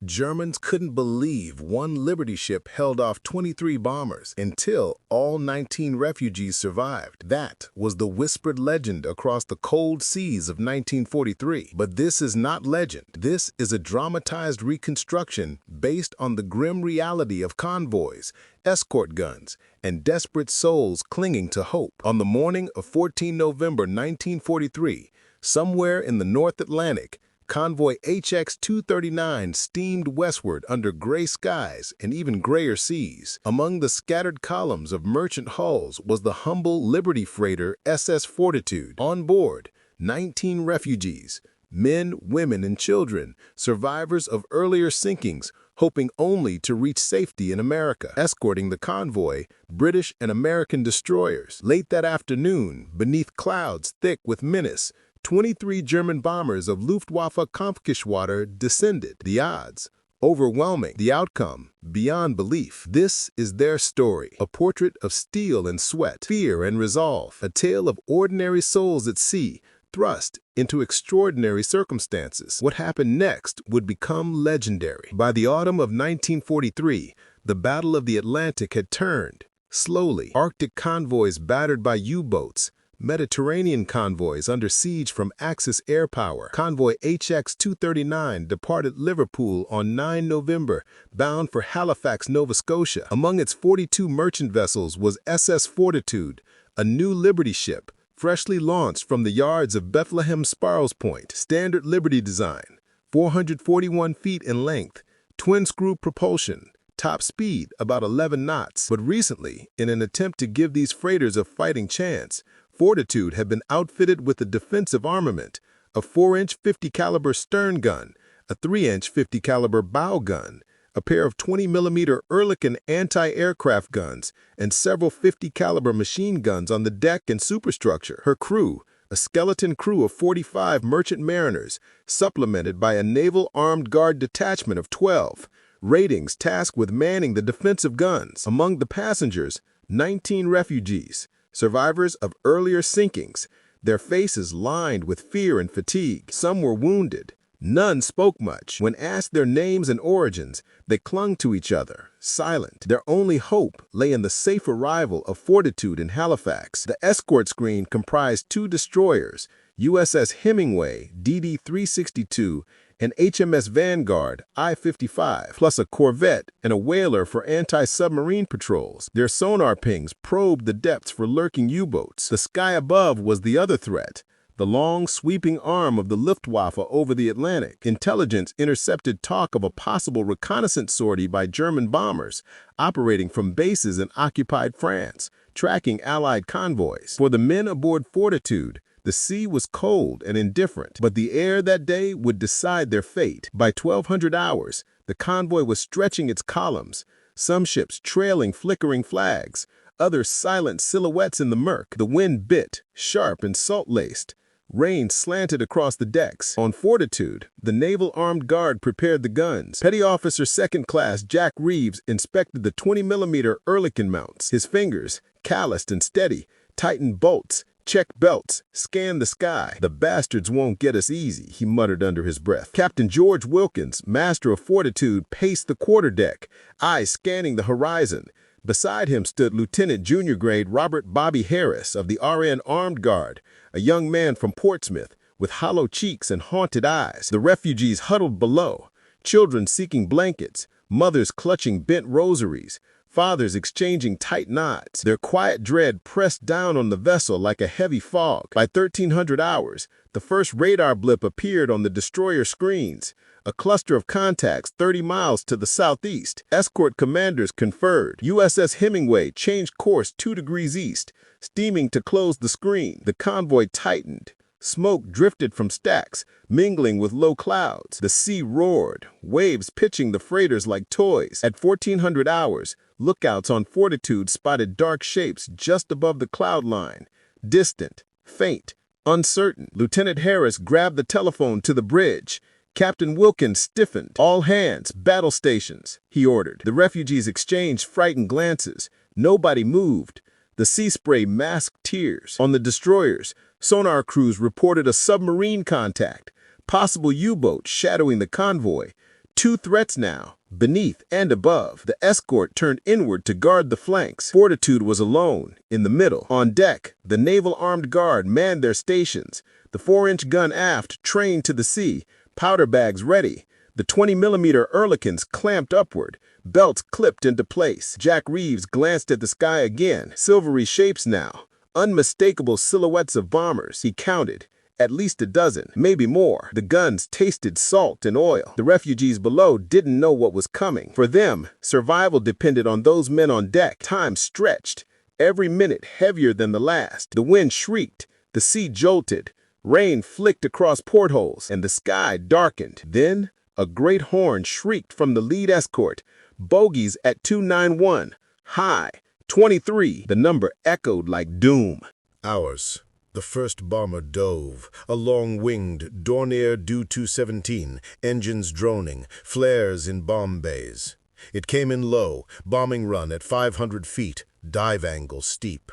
Germans couldn't believe one Liberty ship held off 23 bombers until all 19 refugees survived. That was the whispered legend across the cold seas of 1943. But this is not legend. This is a dramatized reconstruction based on the grim reality of convoys, escort guns, and desperate souls clinging to hope. On the morning of 14 November 1943, somewhere in the North Atlantic, Convoy HX-239 steamed westward under gray skies and even grayer seas. Among the scattered columns of merchant hulls was the humble Liberty freighter SS Fortitude. On board, 19 refugees, men, women, and children, survivors of earlier sinkings, hoping only to reach safety in America. Escorting the convoy, British and American destroyers. Late that afternoon, beneath clouds thick with menace, 23 German bombers of Luftwaffe Kampfgeschwader descended. The odds, overwhelming. The outcome, beyond belief. This is their story, a portrait of steel and sweat, fear and resolve, a tale of ordinary souls at sea, thrust into extraordinary circumstances. What happened next would become legendary. By the autumn of 1943, the Battle of the Atlantic had turned. Slowly, Arctic convoys battered by U-boats, Mediterranean convoys under siege from Axis air power. Convoy HX-239 departed Liverpool on 9 November, bound for Halifax, Nova Scotia. Among its 42 merchant vessels was SS Fortitude, a new Liberty ship, freshly launched from the yards of Bethlehem Sparrows Point. Standard Liberty design, 441 feet in length, twin-screw propulsion, top speed about 11 knots. But recently, in an attempt to give these freighters a fighting chance, Fortitude had been outfitted with a defensive armament, a 4-inch 50 caliber stern gun, a 3-inch 50 caliber bow gun, a pair of 20mm Ehrlichen anti-aircraft guns, and several 50 caliber machine guns on the deck and superstructure. Her crew, a skeleton crew of 45 merchant mariners, supplemented by a naval armed guard detachment of 12, ratings tasked with manning the defensive guns. Among the passengers, 19 refugees, survivors of earlier sinkings, their faces lined with fear and fatigue. Some were wounded. None spoke much. When asked their names and origins, they clung to each other, silent. Their only hope lay in the safe arrival of Fortitude in Halifax. The escort screen comprised 2 destroyers, USS Hemingway, DD-362, and HMS Vanguard, I-55, plus a corvette and a whaler for anti-submarine patrols. Their sonar pings probed the depths for lurking U-boats. The sky above was the other threat, the long, sweeping arm of the Luftwaffe over the Atlantic. Intelligence intercepted talk of a possible reconnaissance sortie by German bombers operating from bases in occupied France, tracking Allied convoys. For the men aboard Fortitude, the sea was cold and indifferent, but the air that day would decide their fate. By 1200 hours, the convoy was stretching its columns, some ships trailing flickering flags, others silent silhouettes in the murk. The wind bit, sharp and salt-laced. Rain slanted across the decks. On Fortitude, the Naval Armed Guard prepared the guns. Petty Officer Second Class Jack Reeves inspected the 20mm Ehrlichen mounts. His fingers, calloused and steady, tightened bolts, checked belts, scanned the sky. "The bastards won't get us easy," he muttered under his breath. Captain George Wilkins, master of Fortitude, paced the quarterdeck, eyes scanning the horizon. Beside him stood Lieutenant Junior Grade Robert Bobby Harris of the RN Armed Guard, a young man from Portsmouth with hollow cheeks and haunted eyes. The refugees huddled below, children seeking blankets, mothers clutching bent rosaries, fathers exchanging tight nods. Their quiet dread pressed down on the vessel like a heavy fog. By 1300 hours, the first radar blip appeared on the destroyer screens, a cluster of contacts 30 miles to the southeast. Escort commanders conferred. USS Hemingway changed course 2 degrees east, steaming to close the screen. The convoy tightened. Smoke drifted from stacks, mingling with low clouds. The sea roared, waves pitching the freighters like toys. At 1400 hours, lookouts on Fortitude spotted dark shapes just above the cloud line, distant, faint, uncertain. Lieutenant Harris grabbed the telephone to the bridge. Captain Wilkins stiffened. "All hands, battle stations," he ordered. The refugees exchanged frightened glances. Nobody moved. The sea spray masked tears. On the destroyers, sonar crews reported a submarine contact, possible U-boat shadowing the convoy. two threats now, beneath and above. The escort turned inward to guard the flanks. Fortitude was alone, in the middle. On deck, the naval armed guard manned their stations. The 4-inch gun aft trained to the sea, powder bags ready. The 20mm Ehrlichens clamped upward, belts clipped into place. Jack Reeves glanced at the sky again. Silvery shapes now, unmistakable silhouettes of bombers. He counted. At least a dozen, maybe more. The guns tasted salt and oil. The refugees below didn't know what was coming. For them, survival depended on those men on deck. Time stretched, every minute heavier than the last. The wind shrieked, the sea jolted, rain flicked across portholes, and the sky darkened. Then, a great horn shrieked from the lead escort. Bogies at 291, high, 23. The number echoed like doom. Ours. The first bomber dove, a long-winged Dornier Do-217, engines droning, flares in bomb bays. It came in low, bombing run at 500 feet, dive angle steep.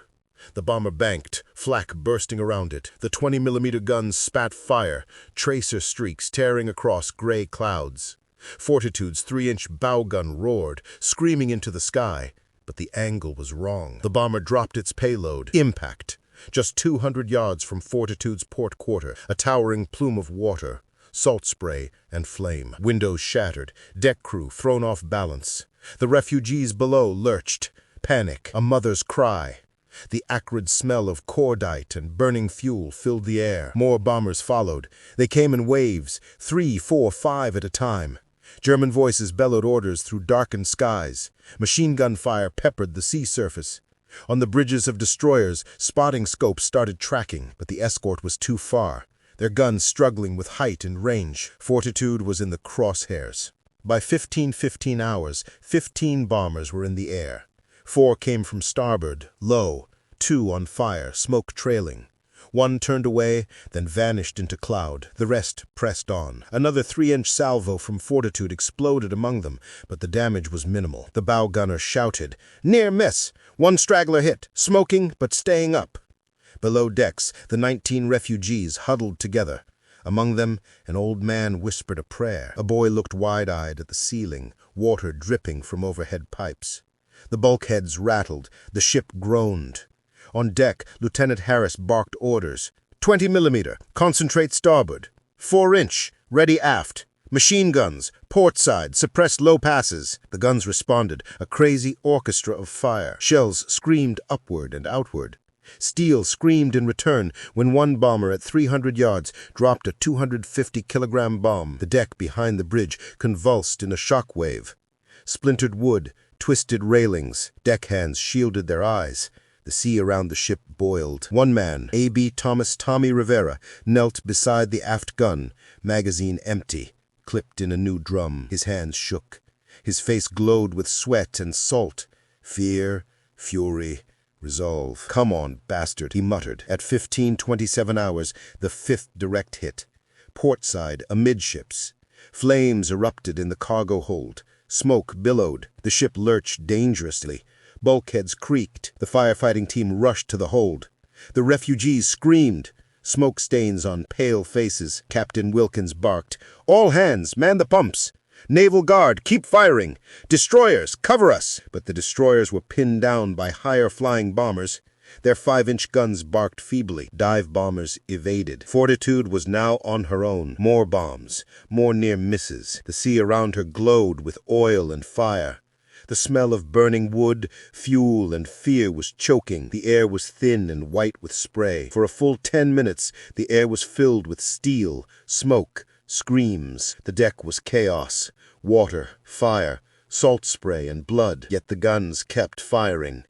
The bomber banked, flak bursting around it. The 20mm guns spat fire, tracer streaks tearing across gray clouds. Fortitude's 3-inch bow gun roared, screaming into the sky, but the angle was wrong. The bomber dropped its payload. Impact. Just 200 yards from Fortitude's port quarter, a towering plume of water, salt spray, and flame. Windows shattered, deck crew thrown off balance. The refugees below lurched. Panic, a mother's cry. The acrid smell of cordite and burning fuel filled the air. More bombers followed. They came in waves, 3, 4, 5 at a time. German voices bellowed orders through darkened skies. Machine gun fire peppered the sea surface. On the bridges of destroyers, spotting scopes started tracking, but the escort was too far, their guns struggling with height and range. Fortitude was in the crosshairs. By 15:15 hours, 15 bombers were in the air. 4 came from starboard, low, 2 on fire, smoke trailing. 1 turned away, then vanished into cloud. The rest pressed on. Another 3-inch salvo from Fortitude exploded among them, but the damage was minimal. The bow gunner shouted, "Near miss! 1 straggler hit, smoking but staying up." Below decks, the 19 refugees huddled together. Among them, an old man whispered a prayer. A boy looked wide-eyed at the ceiling, water dripping from overhead pipes. The bulkheads rattled, the ship groaned. On deck, Lieutenant Harris barked orders. 20mm, concentrate starboard. 4-inch, ready aft. Machine guns, port side, suppress low passes. The guns responded, a crazy orchestra of fire. Shells screamed upward and outward. Steel screamed in return when one bomber at 300 yards dropped a 250-kilogram bomb. The deck behind the bridge convulsed in a shock wave. Splintered wood, twisted railings, deckhands shielded their eyes. The sea around the ship boiled. One man, A.B. Thomas Tommy Rivera, knelt beside the aft gun, magazine empty, clipped in a new drum. His hands shook. His face glowed with sweat and salt. Fear, fury, resolve. "Come on, bastard," he muttered. At 15:27 hours, the 5th direct hit. Port side, amidships. Flames erupted in the cargo hold. Smoke billowed. The ship lurched dangerously. Bulkheads creaked. The firefighting team rushed to the hold. The refugees screamed. Smoke stains on pale faces. Captain Wilkins barked, "All hands, man the pumps! Naval Guard, keep firing! Destroyers, cover us!" But the destroyers were pinned down by higher-flying bombers. Their 5-inch guns barked feebly. Dive bombers evaded. Fortitude was now on her own. More bombs, more near misses. The sea around her glowed with oil and fire. The smell of burning wood, fuel, and fear was choking. The air was thin and white with spray. For a full 10 minutes, the air was filled with steel, smoke, screams. The deck was chaos. Water, fire, salt spray, and blood. Yet the guns kept firing.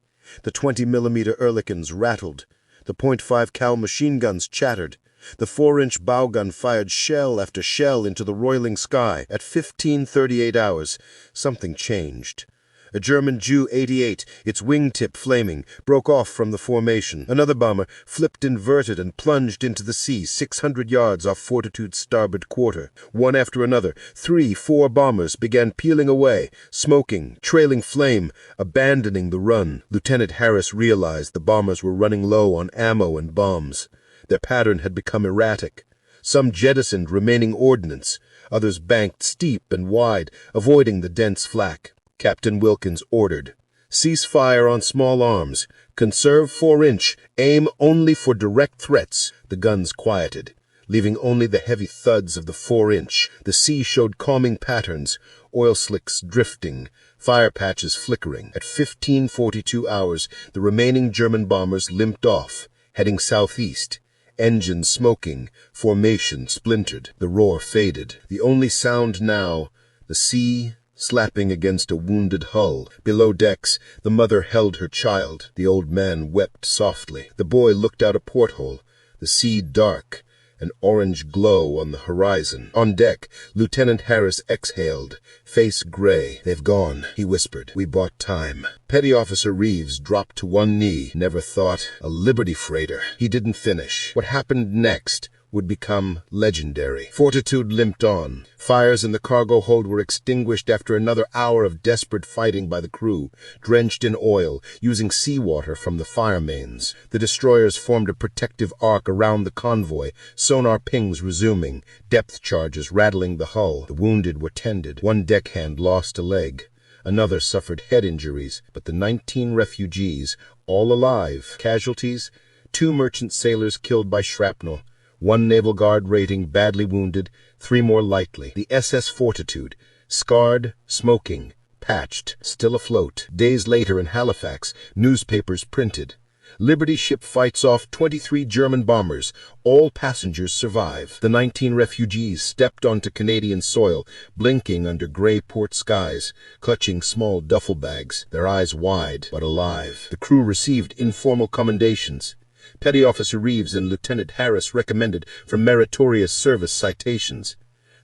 The 20mm Ehrlichens rattled. The .5 cal machine guns chattered. The 4-inch bow gun fired shell after shell into the roiling sky. At 15:38 hours, something changed. A German Ju-88, its wingtip flaming, broke off from the formation. Another bomber flipped inverted and plunged into the sea 600 yards off Fortitude's starboard quarter. One after another, 3, 4 bombers began peeling away, smoking, trailing flame, abandoning the run. Lieutenant Harris realized the bombers were running low on ammo and bombs. Their pattern had become erratic. Some jettisoned remaining ordnance. Others banked steep and wide, avoiding the dense flak. Captain Wilkins ordered, "Cease fire on small arms. Conserve 4-inch. Aim only for direct threats." The guns quieted, leaving only the heavy thuds of the 4-inch. The sea showed calming patterns, oil slicks drifting, fire patches flickering. At 15:42 hours, the remaining German bombers limped off, heading southeast. Engines smoking, formation splintered. The roar faded. The only sound now, the sea slapping against a wounded hull. Below decks, the mother held her child. The old man wept softly. The boy looked out a porthole, the sea dark, an orange glow on the horizon. On deck, Lieutenant Harris exhaled, face gray. "They've gone," he whispered. "We bought time." Petty Officer Reeves dropped to one knee. "Never thought. A Liberty freighter." He didn't finish. What happened next would become legendary. Fortitude limped on. Fires in the cargo hold were extinguished after another hour of desperate fighting by the crew, drenched in oil, using seawater from the fire mains. The destroyers formed a protective arc around the convoy, sonar pings resuming, depth charges rattling the hull. The wounded were tended. One deckhand lost a leg. Another suffered head injuries, but the 19 refugees, all alive. Casualties: 2 merchant sailors killed by shrapnel, 1 naval guard rating badly wounded, 3 more lightly. The SS Fortitude, scarred, smoking, patched, still afloat. Days later in Halifax, newspapers printed, "Liberty ship fights off 23 German bombers. All passengers survive." The 19 refugees stepped onto Canadian soil, blinking under gray port skies, clutching small duffel bags, their eyes wide but alive. The crew received informal commendations. Petty Officer Reeves and Lieutenant Harris recommended for meritorious service citations.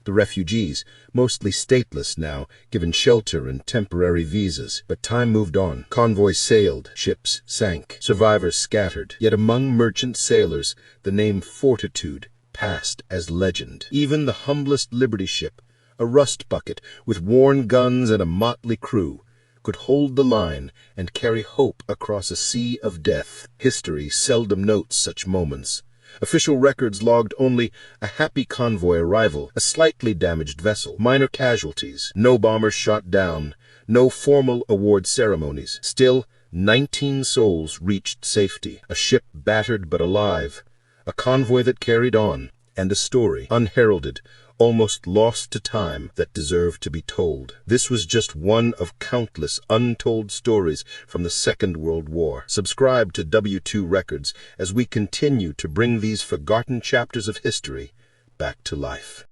The refugees, mostly stateless now, given shelter and temporary visas. But time moved on. Convoys sailed, ships sank, survivors scattered. Yet among merchant sailors, the name Fortitude passed as legend. Even the humblest Liberty ship, a rust bucket with worn guns and a motley crew, could hold the line and carry hope across a sea of death. History seldom notes such moments. Official records logged only a happy convoy arrival, a slightly damaged vessel, minor casualties, no bombers shot down, no formal award ceremonies. Still, 19 souls reached safety, a ship battered but alive, a convoy that carried on, and a story, unheralded, almost lost to time, that deserved to be told. This was just one of countless untold stories from the Second World War. Subscribe to W2 Records as we continue to bring these forgotten chapters of history back to life.